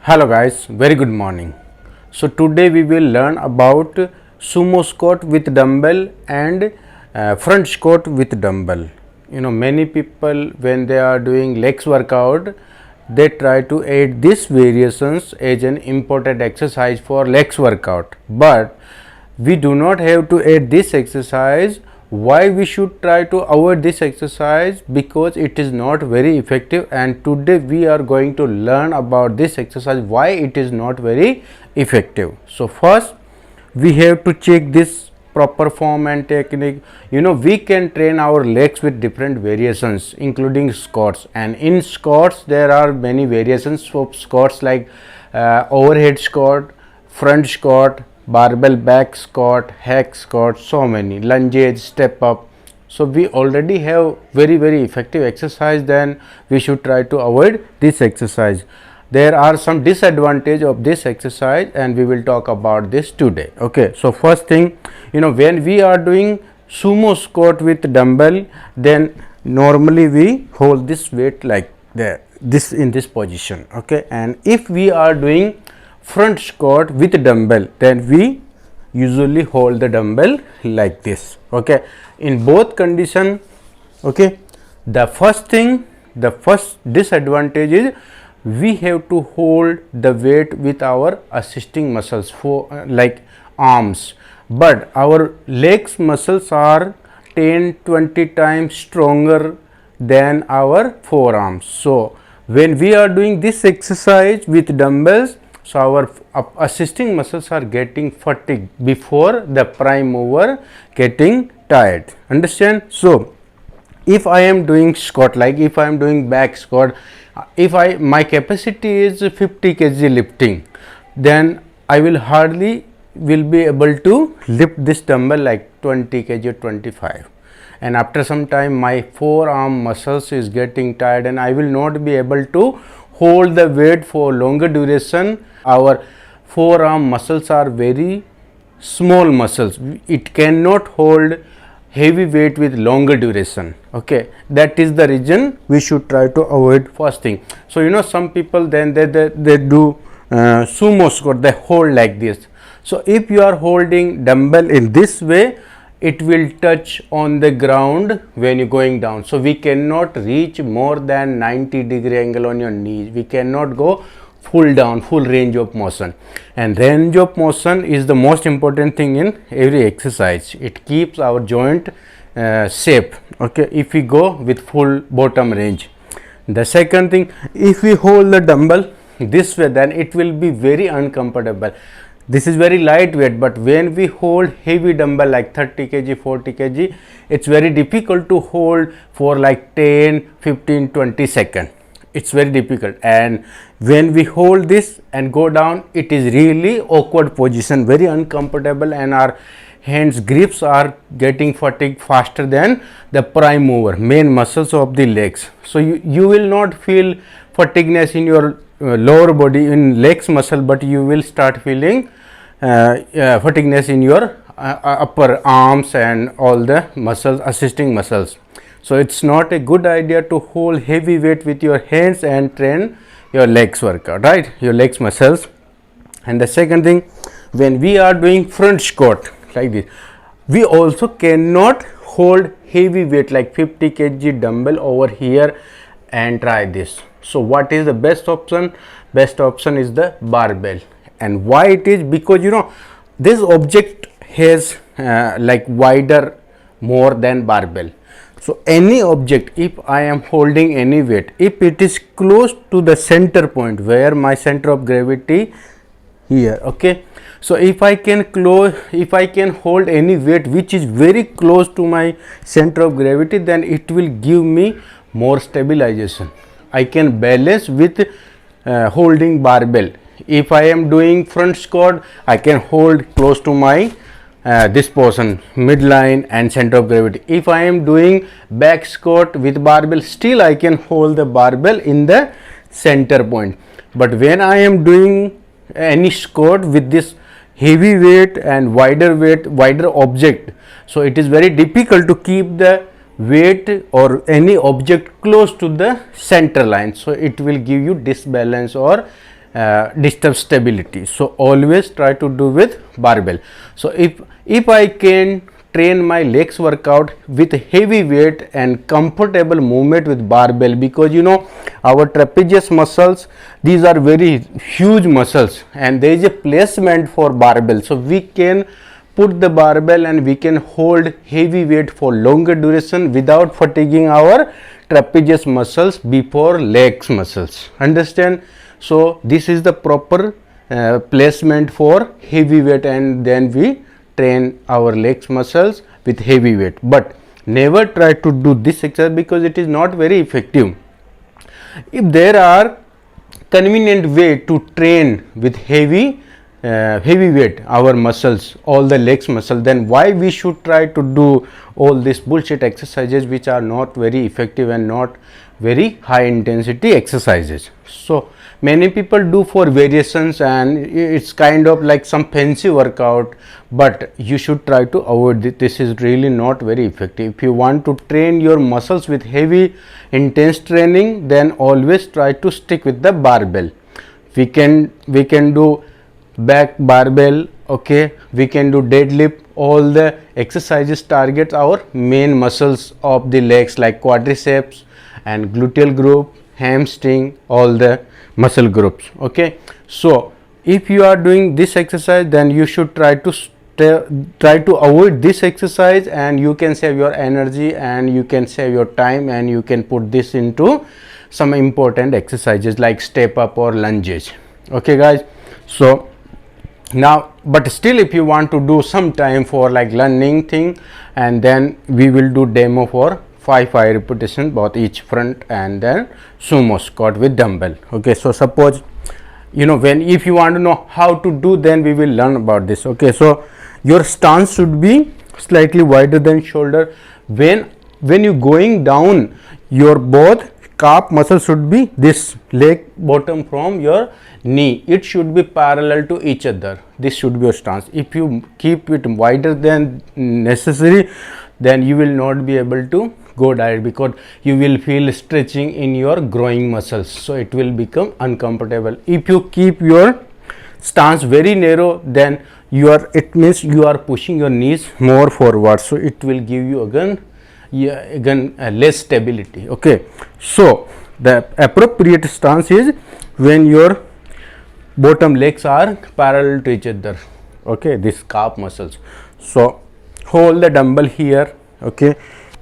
Hello guys, very good morning. So today we will learn about sumo squat with dumbbell and front squat with dumbbell. Many people when they are doing legs workout, they try to add these variations as an important exercise for legs workout, but we do not have to add this exercise. Why we should try to avoid this exercise? Because it is not very effective, and today we are going to learn about this exercise, why it is not very effective. So first we have to check this proper form and technique. We can train our legs with different variations including squats, and in squats there are many variations of squats like overhead squat, front squat, barbell back squat, hack squat, so many lunges, step up. So we already have very effective exercise, then we should try to avoid this exercise. There are some disadvantage of this exercise and we will talk about this today. Okay, so first thing, when we are doing sumo squat with dumbbell, then normally we hold this weight like this in this position. Okay, and if we are doing front squat with dumbbell, then we usually hold the dumbbell like this. Okay, in both condition, okay, the first disadvantage is we have to hold the weight with our assisting muscles for like arms, but our legs muscles are 10-20 times stronger than our forearms. So when we are doing this exercise with dumbbells, so our assisting muscles are getting fatigued before the prime mover getting tired. Understand? So if I am doing squat, like if I am doing back squat, if my capacity is 50 kg lifting, then I will hardly be able to lift this dumbbell like 20 kg or 25, and after some time my forearm muscles is getting tired and I will not be able to hold the weight for longer duration. Our forearm muscles are very small muscles, it cannot hold heavy weight with longer duration. Okay, that is the reason we should try to avoid first thing. So some people then they do sumo squat, they hold like this. So if you are holding dumbbell in this way, it will touch on the ground when you going down. So we cannot reach more than 90-degree angle on your knees. We cannot go full down, full range of motion, and range of motion is the most important thing in every exercise. It keeps our joint shape. Okay, if we go with full bottom range. The second thing, if we hold the dumbbell this way, then it will be very uncomfortable. This is very lightweight, but when we hold heavy dumbbell like 30 kg, 40 kg, it's very difficult to hold for like 10, 15, 20 seconds. It's very difficult, and when we hold this and go down, it is really awkward position, very uncomfortable, and our hands grips are getting fatigued faster than the prime mover, main muscles of the legs. So you will not feel fatigueness in your lower body in legs muscle, but you will start feeling fatigueness in your upper arms and all the muscles, assisting muscles. So it's not a good idea to hold heavy weight with your hands and train your legs workout, right? Your legs muscles. And the second thing, when we are doing front squat like this, we also cannot hold heavy weight like 50 kg dumbbell over here and try this. So what is the best option? Best option is the barbell. And why it is? Because this object has like wider more than barbell. So any object, if I am holding any weight, if it is close to the center point where my center of gravity here, okay, so if I can hold any weight which is very close to my center of gravity, then it will give me more stabilization. I can balance with holding barbell. If I am doing front squat, I can hold close to my this portion, midline and center of gravity. If I am doing back squat with barbell, still I can hold the barbell in the center point. But when I am doing any squat with this heavy weight and wider object, so it is very difficult to keep the weight or any object close to the center line. So it will give you disbalance or disturb stability. So always try to do with barbell. So if I can train my legs workout with heavy weight and comfortable movement with barbell, because you know our trapezius muscles, these are very huge muscles and there is a placement for barbell, so we can put the barbell and we can hold heavy weight for longer duration without fatiguing our trapezius muscles before legs muscles. Understand? So this is the proper placement for heavy weight, and then we train our legs muscles with heavy weight. But never try to do this exercise because it is not very effective. If there are convenient way to train with heavy weight our muscles, all the legs muscle, then why we should try to do all these bullshit exercises which are not very effective and not very high intensity exercises. So many people do for variations and it's kind of like some fancy workout, but you should try to avoid it. This is really not very effective. If you want to train your muscles with heavy intense training, then always try to stick with the barbell. We can do back barbell, okay, we can do deadlift. All the exercises target our main muscles of the legs like quadriceps and gluteal group, hamstring, all the muscle groups. Okay, so if you are doing this exercise, then you should try to avoid this exercise, and you can save your energy and you can save your time, and you can put this into some important exercises like step up or lunges. Okay guys, so now, but still if you want to do some time for like learning thing, and then we will do demo for 5 repetitions both each front and then sumo squat with dumbbell. Okay, so suppose you know, when if you want to know how to do, then we will learn about this. Okay, so your stance should be slightly wider than shoulder. When you going down, your both calf muscles should be this leg bottom from your knee, it should be parallel to each other. This should be your stance. If you keep it wider than necessary, then you will not be able to go direct, because you will feel stretching in your growing muscles, so it will become uncomfortable. If you keep your stance very narrow, then it means you are pushing your knees more forward, so it will give you again less stability. Okay, so the appropriate stance is when your bottom legs are parallel to each other. Okay, this calf muscles. So hold the dumbbell here, okay,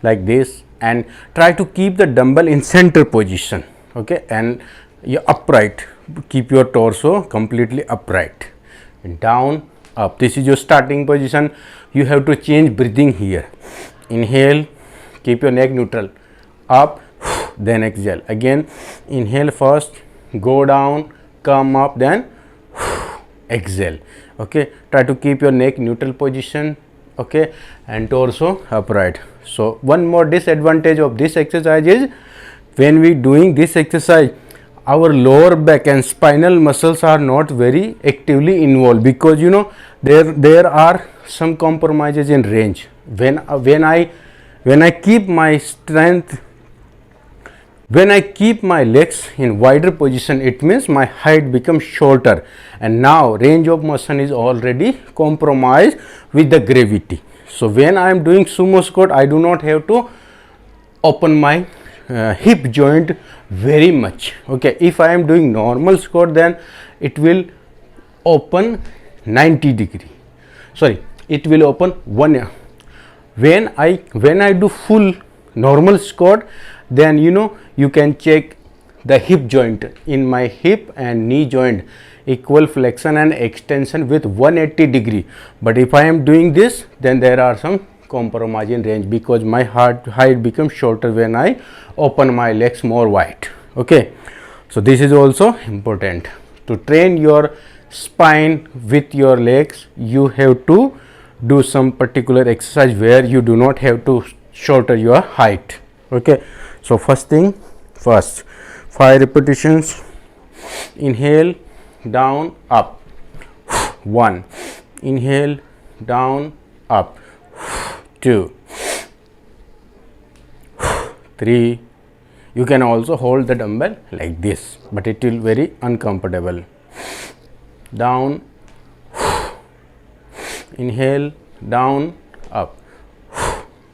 like this, and try to keep the dumbbell in center position. Okay, and you upright, keep your torso completely upright, and down, up. This is your starting position. You have to change breathing here. Inhale, keep your neck neutral, up, then exhale. Again, inhale first, go down, come up, then exhale. Okay, try to keep your neck neutral position, okay, and torso upright. So one more disadvantage of this exercise is when we doing this exercise, our lower back and spinal muscles are not very actively involved, because you know there are some compromises in range. When I keep my strength, when I keep my legs in wider position, it means my height becomes shorter, and now range of motion is already compromised with the gravity. So when I am doing sumo squat, I do not have to open my hip joint very much. Okay, if I am doing normal squat, then it will open 90 degree. Sorry, it will open one. When I do full normal squat, then you know, you can check the hip joint in my hip and knee joint, equal flexion and extension with 180 degree. But if I am doing this, then there are some compromise in range, because my height becomes shorter when I open my legs more wide. Okay, so this is also important. To train your spine with your legs, you have to do some particular exercise where you do not have to shorter your height. Okay, so first thing first, 5 repetitions. Inhale, down, up, 1, inhale, down, up, 2, 3. You can also hold the dumbbell like this, but it will very uncomfortable. down, inhale, down, up.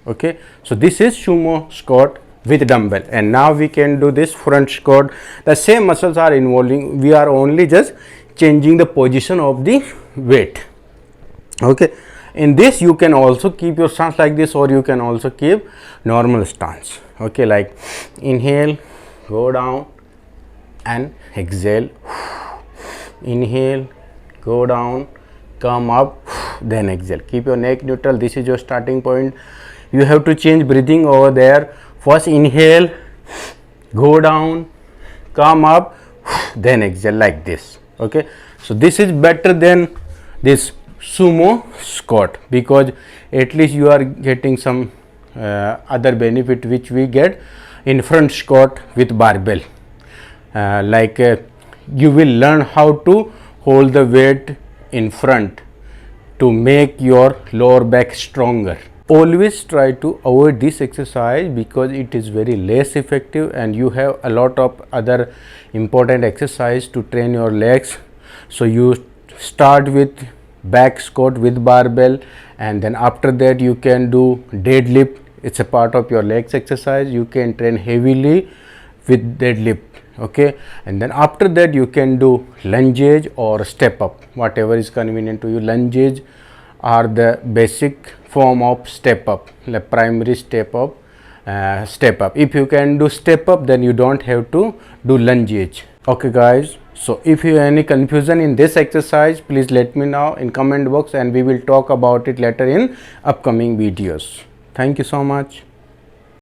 Okay, so this is sumo squat with dumbbell, and now we can do this front squat. The same muscles are involving, we are only just changing the position of the weight. Okay, in this you can also keep your stance like this, or you can also keep normal stance. Okay, like inhale, go down, and exhale, inhale, go down, come up, then exhale. Keep your neck neutral. This is your starting point. You have to change breathing over there. First inhale, go down, come up, then exhale like this. Okay, so this is better than this sumo squat, because at least you are getting some other benefit which we get in front squat with barbell. You will learn how to hold the weight in front to make your lower back stronger. Always try to avoid this exercise because it is very less effective, and you have a lot of other important exercise to train your legs. So you start with back squat with barbell, and then after that you can do deadlift. It's a part of your legs exercise. You can train heavily with deadlift. Okay, and then after that you can do lunges or step up, whatever is convenient to you. Lunges are the basic form of step up, like primary step up. If you can do step up, then you don't have to do lunges. Okay guys, so if you have any confusion in this exercise, please let me know in comment box, and we will talk about it later in upcoming videos. Thank you so much.